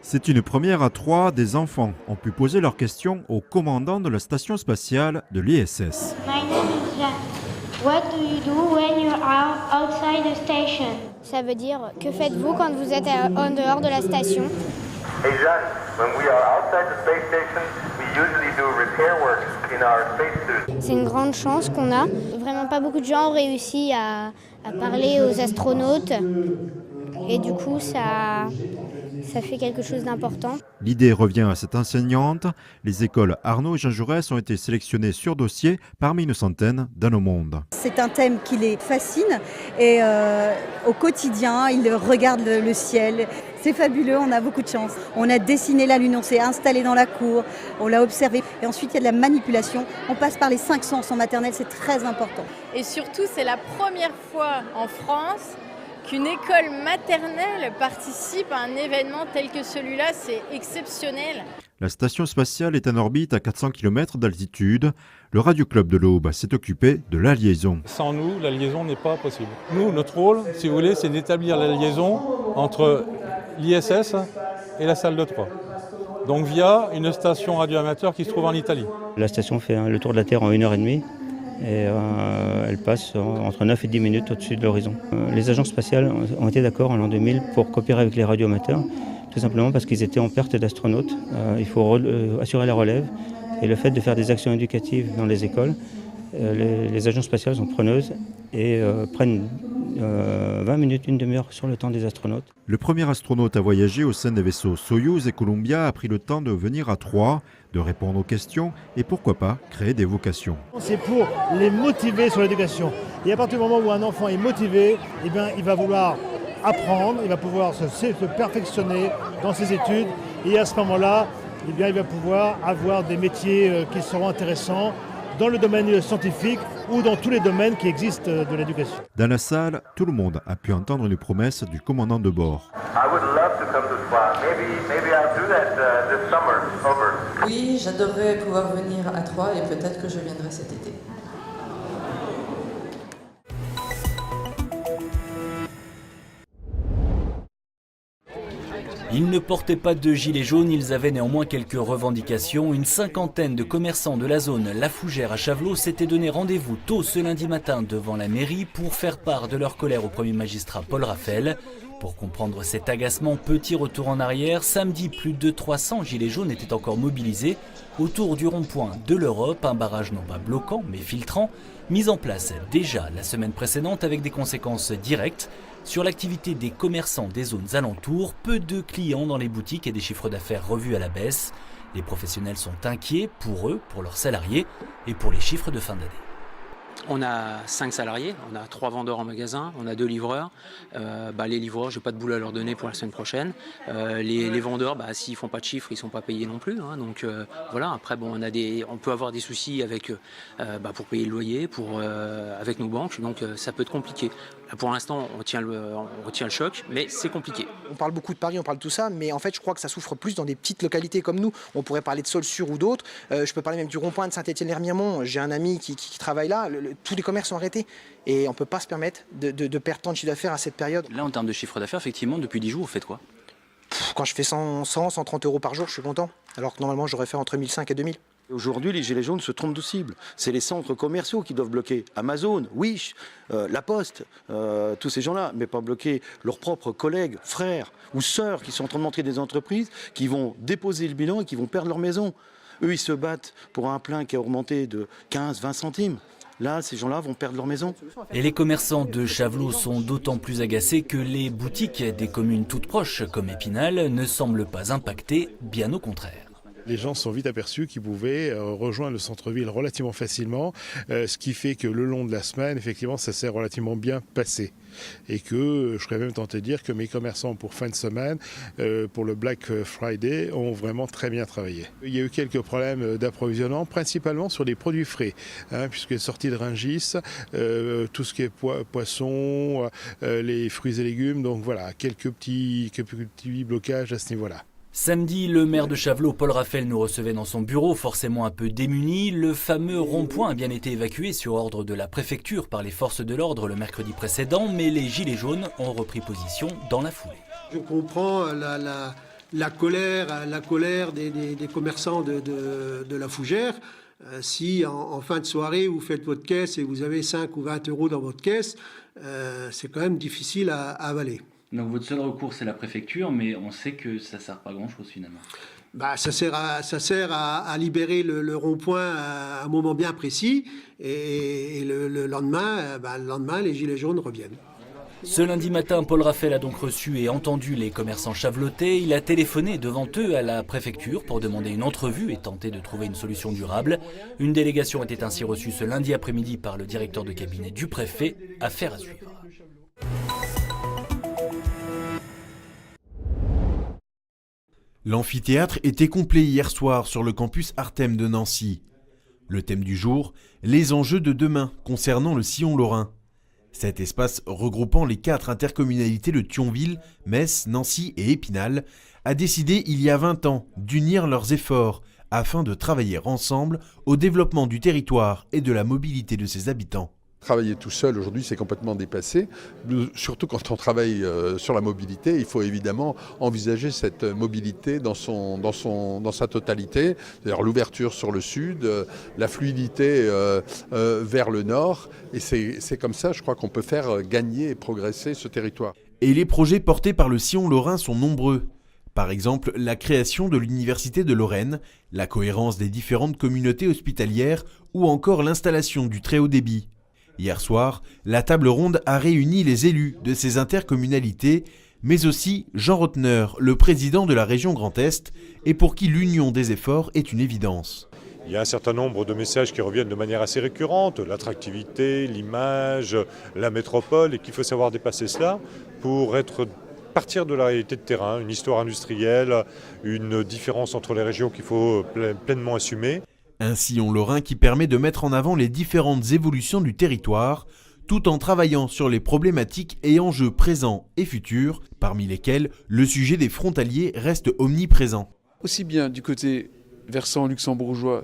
C'est une première à Troyes. Des enfants ont pu poser leurs questions au commandant de la station spatiale de l'ISS. My name is Jack. What do you do when you're outside the station? Ça veut dire que faites-vous quand vous êtes en dehors de la station? Hey Jack, when we are outside the space station, we usually do repair work in our spacesuit. C'est une grande chance qu'on a. Vraiment pas beaucoup de gens ont réussi à parler aux astronautes et du coup ça fait quelque chose d'important. L'idée revient à cette enseignante. Les écoles Arnaud et Jean Jaurès ont été sélectionnées sur dossier parmi une centaine dans le monde. C'est un thème qui les fascine et au quotidien, ils regardent le ciel. C'est fabuleux, on a beaucoup de chance. On a dessiné la Lune, on s'est installé dans la cour, on l'a observé. Et ensuite, il y a de la manipulation. On passe par les 5 sens en maternelle, c'est très important. Et surtout, c'est la première fois en France qu'une école maternelle participe à un événement tel que celui-là. C'est exceptionnel. La station spatiale est en orbite à 400 km d'altitude. Le Radio Club de l'Aube s'est occupé de la liaison. Sans nous, la liaison n'est pas possible. Nous, notre rôle, si vous voulez, c'est d'établir la liaison entre l'ISS et la salle de Troyes. Donc via une station radioamateur qui se trouve en Italie. La station fait le tour de la Terre en 1h30 et elle passe entre 9 et 10 minutes au-dessus de l'horizon. Les agences spatiales ont été d'accord en l'an 2000 pour coopérer avec les radioamateurs, tout simplement parce qu'ils étaient en perte d'astronautes. Il faut assurer la relève et le fait de faire des actions éducatives dans les écoles. Les agences spatiales sont preneuses et prennent 20 minutes, une demi-heure sur le temps des astronautes. Le premier astronaute à voyager au sein des vaisseaux Soyouz et Columbia a pris le temps de venir à Troyes, de répondre aux questions et pourquoi pas créer des vocations. C'est pour les motiver sur l'éducation. Et à partir du moment où un enfant est motivé, eh bien, il va vouloir apprendre, il va pouvoir se perfectionner dans ses études et à ce moment-là, eh bien, il va pouvoir avoir des métiers qui seront intéressants dans le domaine scientifique ou dans tous les domaines qui existent de l'éducation. Dans la salle, tout le monde a pu entendre une promesse du commandant de bord. Oui, j'adorerais pouvoir venir à Troyes et peut-être que je viendrai cet été. Ils ne portaient pas de gilets jaunes, ils avaient néanmoins quelques revendications. Une cinquantaine de commerçants de la zone La Fougère à Chavelot s'étaient donné rendez-vous tôt ce lundi matin devant la mairie pour faire part de leur colère au premier magistrat Paul Raffael. Pour comprendre cet agacement, petit retour en arrière, samedi plus de 300 gilets jaunes étaient encore mobilisés autour du rond-point de l'Europe, un barrage non pas bloquant mais filtrant, mis en place déjà la semaine précédente avec des conséquences directes sur l'activité des commerçants des zones alentours, peu de clients dans les boutiques et des chiffres d'affaires revus à la baisse. Les professionnels sont inquiets pour eux, pour leurs salariés et pour les chiffres de fin d'année. On a 5 salariés, on a 3 vendeurs en magasin, on a 2 livreurs. Les livreurs, j'ai pas de boulot à leur donner pour la semaine prochaine. Les vendeurs, s'ils font pas de chiffres, ils sont pas payés non plus. Donc voilà. Après, on peut avoir des soucis avec pour payer le loyer, avec nos banques. Donc ça peut être compliqué. Là, pour l'instant, on retient le choc, mais c'est compliqué. On parle beaucoup de Paris, on parle de tout ça, mais en fait, je crois que ça souffre plus dans des petites localités comme nous. On pourrait parler de Saulsures ou d'autres. Je peux parler même du rond-point de Saint-Étienne-les-Remiremont. J'ai un ami qui travaille là. Tous les commerces sont arrêtés et on ne peut pas se permettre de perdre tant de chiffre d'affaires à cette période. Là, en termes de chiffre d'affaires, effectivement, depuis 10 jours, vous faites quoi ? Quand je fais 130 euros par jour, je suis content. Alors que normalement, j'aurais fait entre 1500 et 2000. Aujourd'hui, les gilets jaunes se trompent de cible. C'est les centres commerciaux qui doivent bloquer. Amazon, Wish, La Poste, tous ces gens-là, mais pas bloquer leurs propres collègues, frères ou sœurs qui sont en train de montrer des entreprises, qui vont déposer le bilan et qui vont perdre leur maison. Eux, ils se battent pour un plein qui a augmenté de 15-20 centimes. Là, ces gens-là vont perdre leur maison. Et les commerçants de Chavelot sont d'autant plus agacés que les boutiques des communes toutes proches, comme Épinal, ne semblent pas impactées, bien au contraire. Les gens se sont vite aperçus qu'ils pouvaient rejoindre le centre-ville relativement facilement, ce qui fait que le long de la semaine, effectivement, ça s'est relativement bien passé. Et que je serais même tenté de dire que mes commerçants pour fin de semaine, pour le Black Friday, ont vraiment très bien travaillé. Il y a eu quelques problèmes d'approvisionnement, principalement sur les produits frais, puisque sortie de Rungis, tout ce qui est poisson, les fruits et légumes, donc voilà, quelques petits blocages à ce niveau-là. Samedi, le maire de Chavelot, Paul Raffael, nous recevait dans son bureau, forcément un peu démuni. Le fameux rond-point a bien été évacué sur ordre de la préfecture par les forces de l'ordre le mercredi précédent, mais les gilets jaunes ont repris position dans la foulée. Je comprends la colère des commerçants de la Fougère. Si en fin de soirée, vous faites votre caisse et vous avez 5 ou 20 euros dans votre caisse, c'est quand même difficile à avaler. Donc votre seul recours, c'est la préfecture, mais on sait que ça ne sert pas à grand-chose finalement. Ça sert à libérer le rond-point à un moment bien précis, et le lendemain, les gilets jaunes reviennent. Ce lundi matin, Paul Raphael a donc reçu et entendu les commerçants chavelotés. Il a téléphoné devant eux à la préfecture pour demander une entrevue et tenter de trouver une solution durable. Une délégation était ainsi reçue ce lundi après-midi par le directeur de cabinet du préfet. Affaire à suivre. L'amphithéâtre était complet hier soir sur le campus Artem de Nancy. Le thème du jour, les enjeux de demain concernant le sillon lorrain. Cet espace regroupant les 4 intercommunalités de Thionville, Metz, Nancy et Épinal a décidé il y a 20 ans d'unir leurs efforts afin de travailler ensemble au développement du territoire et de la mobilité de ses habitants. Travailler tout seul aujourd'hui, c'est complètement dépassé. Surtout quand on travaille sur la mobilité, il faut évidemment envisager cette mobilité dans sa totalité, c'est-à-dire l'ouverture sur le sud, la fluidité vers le nord. Et c'est comme ça, je crois, qu'on peut faire gagner et progresser ce territoire. Et les projets portés par le sillon lorrain sont nombreux. Par exemple, la création de l'Université de Lorraine, la cohérence des différentes communautés hospitalières ou encore l'installation du très haut débit. Hier soir, la table ronde a réuni les élus de ces intercommunalités, mais aussi Jean Rotner, le président de la région Grand Est, et pour qui l'union des efforts est une évidence. Il y a un certain nombre de messages qui reviennent de manière assez récurrente, l'attractivité, l'image, la métropole, et qu'il faut savoir dépasser cela pour partir de la réalité de terrain, une histoire industrielle, une différence entre les régions qu'il faut pleinement assumer. Un sillon lorrain qui permet de mettre en avant les différentes évolutions du territoire, tout en travaillant sur les problématiques et enjeux présents et futurs, parmi lesquels le sujet des frontaliers reste omniprésent. Aussi bien du côté versant luxembourgeois,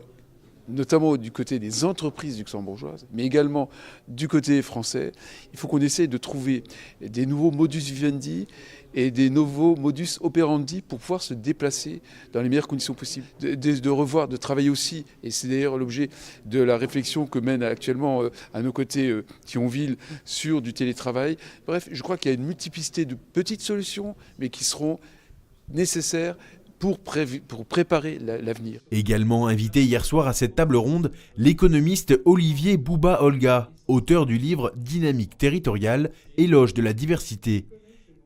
notamment du côté des entreprises luxembourgeoises, mais également du côté français, il faut qu'on essaye de trouver des nouveaux modus vivendi et des nouveaux modus operandi pour pouvoir se déplacer dans les meilleures conditions possibles. De revoir, de travailler aussi, et c'est d'ailleurs l'objet de la réflexion que mène actuellement à nos côtés Thionville sur du télétravail. Bref, je crois qu'il y a une multiplicité de petites solutions, mais qui seront nécessaires pour préparer l'avenir. Également invité hier soir à cette table ronde, l'économiste Olivier Bouba-Olga, auteur du livre Dynamique territoriale, éloge de la diversité.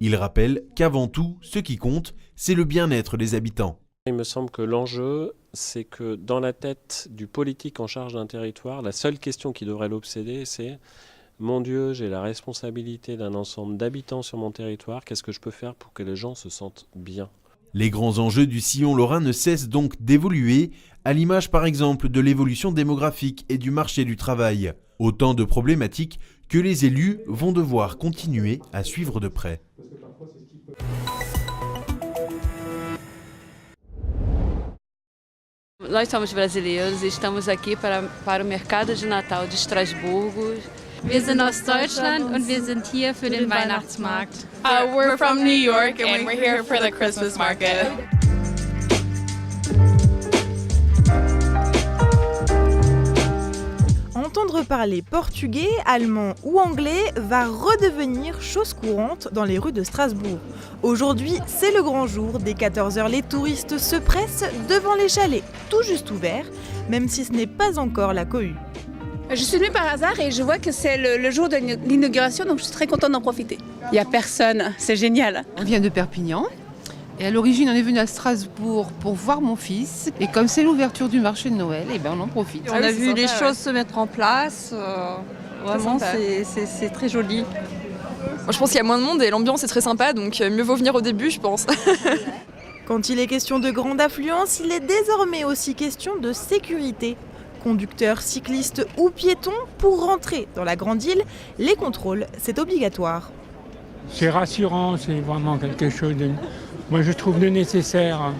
Il rappelle qu'avant tout, ce qui compte, c'est le bien-être des habitants. Il me semble que l'enjeu, c'est que dans la tête du politique en charge d'un territoire, la seule question qui devrait l'obséder, c'est « Mon Dieu, j'ai la responsabilité d'un ensemble d'habitants sur mon territoire, qu'est-ce que je peux faire pour que les gens se sentent bien ?» Les grands enjeux du sillon lorrain ne cessent donc d'évoluer, à l'image par exemple de l'évolution démographique et du marché du travail. Autant de problématiques que les élus vont devoir continuer à suivre de près. Nós somos brasileiros e estamos aqui para o Mercado de Natal de Estrasburgo. Wir sind aus Deutschland und wir sind hier für den Weihnachtsmarkt. We're from New York and we're here for the Christmas market. Entendre parler portugais, allemand ou anglais va redevenir chose courante dans les rues de Strasbourg. Aujourd'hui, c'est le grand jour. Dès 14h, les touristes se pressent devant les chalets, tout juste ouverts, même si ce n'est pas encore la cohue. Je suis venue par hasard et je vois que c'est le jour de l'inauguration, donc je suis très contente d'en profiter. Il n'y a personne, c'est génial. On vient de Perpignan et à l'origine on est venu à Strasbourg pour voir mon fils. Et comme c'est l'ouverture du marché de Noël, et ben on en profite. On a vu les choses se mettre en place, vraiment c'est très joli. Moi, je pense qu'il y a moins de monde et l'ambiance est très sympa, donc mieux vaut venir au début, je pense. Quand il est question de grande affluence, il est désormais aussi question de sécurité. Conducteurs, cyclistes ou piétons, pour rentrer dans la grande île, les contrôles, c'est obligatoire. C'est rassurant, c'est vraiment quelque chose de, moi je trouve de nécessaire,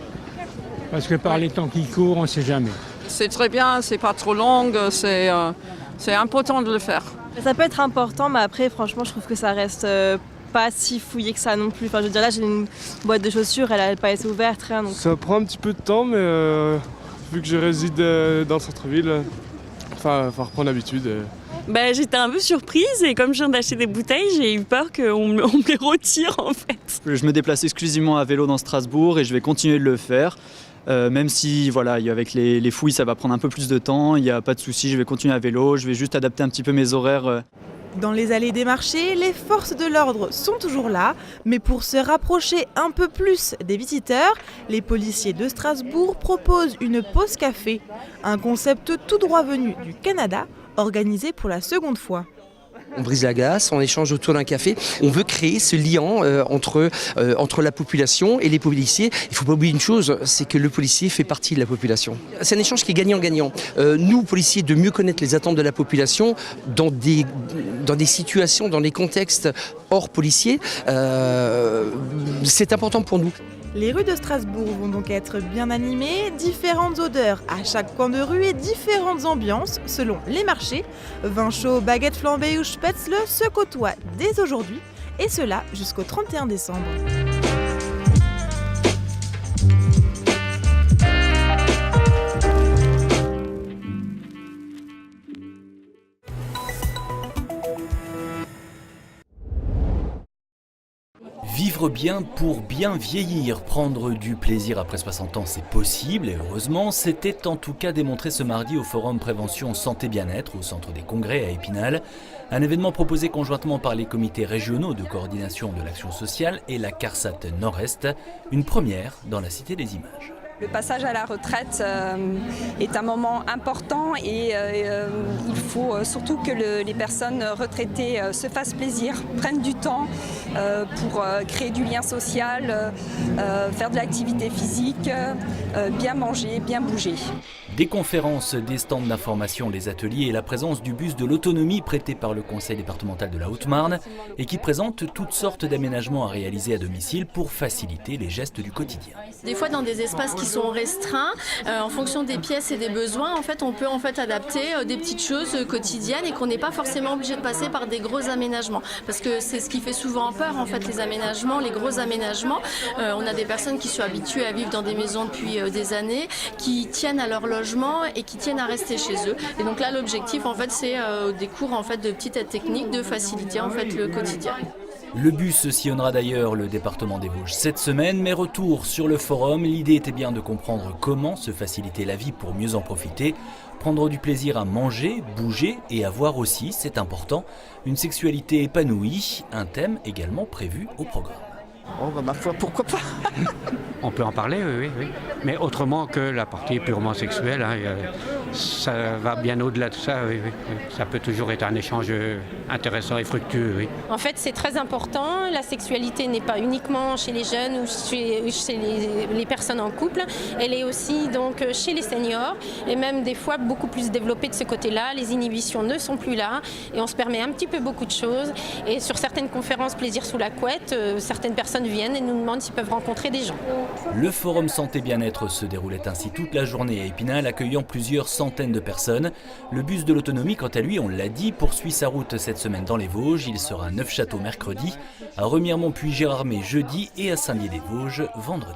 parce que par les temps qui courent, on ne sait jamais. C'est très bien, c'est pas trop long, c'est important de le faire. Ça peut être important, mais après franchement je trouve que ça reste pas si fouillé que ça non plus. Enfin, je veux dire, là, j'ai une boîte de chaussures, elle n'a pas été ouverte, rien. Donc... Ça prend un petit peu de temps, mais vu que je réside dans le centre-ville, enfin, faut reprendre l'habitude. Bah, j'étais un peu surprise et comme je viens d'acheter des bouteilles, j'ai eu peur qu'on me les retire en fait. Je me déplace exclusivement à vélo dans Strasbourg et je vais continuer de le faire. Même si voilà, avec les fouilles ça va prendre un peu plus de temps, il n'y a pas de souci, je vais continuer à vélo, je vais juste adapter un petit peu mes horaires. Dans les allées des marchés, les forces de l'ordre sont toujours là, mais pour se rapprocher un peu plus des visiteurs, les policiers de Strasbourg proposent une pause café, un concept tout droit venu du Canada, organisé pour la seconde fois. On brise la glace, on échange autour d'un café. On veut créer ce lien entre la population et les policiers. Il ne faut pas oublier une chose, c'est que le policier fait partie de la population. C'est un échange qui est gagnant-gagnant. Nous, policiers, de mieux connaître les attentes de la population dans des situations, dans des contextes hors policiers, c'est important pour nous. Les rues de Strasbourg vont donc être bien animées, différentes odeurs à chaque coin de rue et différentes ambiances selon les marchés. Vin chaud, baguettes flambées ou spätzle se côtoient dès aujourd'hui et cela jusqu'au 31 décembre. Vivre bien pour bien vieillir, prendre du plaisir après 60 ans, c'est possible et heureusement, c'était en tout cas démontré ce mardi au Forum Prévention Santé Bien-être au Centre des Congrès à Épinal. Un événement proposé conjointement par les comités régionaux de coordination de l'action sociale et la CARSAT Nord-Est, une première dans la Cité des Images. Le passage à la retraite est un moment important et il faut surtout que les personnes retraitées se fassent plaisir, prennent du temps pour créer du lien social, faire de l'activité physique, bien manger, bien bouger. Des conférences, des stands d'information, des ateliers et la présence du bus de l'autonomie prêté par le conseil départemental de la Haute-Marne et qui présente toutes sortes d'aménagements à réaliser à domicile pour faciliter les gestes du quotidien. Des fois dans des espaces qui sont restreints, en fonction des pièces et des besoins, en fait, on peut adapter des petites choses quotidiennes et qu'on n'est pas forcément obligé de passer par des gros aménagements. Parce que c'est ce qui fait souvent peur, en fait, les aménagements, les gros aménagements. On a des personnes qui sont habituées à vivre dans des maisons depuis des années, qui tiennent à leur logement et qui tiennent à rester chez eux. Et donc là, l'objectif, en fait, c'est des cours en fait, de petites aides techniques, de faciliter en fait, le quotidien. Le bus sillonnera d'ailleurs le département des Vosges cette semaine, mais retour sur le forum, l'idée était bien de comprendre comment se faciliter la vie pour mieux en profiter, prendre du plaisir à manger, bouger et avoir aussi, c'est important, une sexualité épanouie, un thème également prévu au programme. Oh bah ma foi, pourquoi pas. On peut en parler, oui. Mais autrement que la partie purement sexuelle, hein, ça va bien au-delà de ça, oui. Ça peut toujours être un échange intéressant et fructueux, oui. En fait, c'est très important. La sexualité n'est pas uniquement chez les jeunes ou chez les personnes en couple. Elle est aussi donc chez les seniors et même des fois beaucoup plus développée de ce côté-là. Les inhibitions ne sont plus là et on se permet un petit peu beaucoup de choses. Et sur certaines conférences Plaisir sous la couette, certaines personnes viennent et nous demandent s'ils peuvent rencontrer des gens. Le forum Santé Bien-être se déroulait ainsi toute la journée à Épinal, accueillant plusieurs centaines de personnes. Le bus de l'autonomie, quant à lui, on l'a dit, poursuit sa route cette semaine dans les Vosges. Il sera à Neufchâteau mercredi, à Remiremont puis Gérardmer jeudi et à Saint-Dié-des-Vosges vendredi.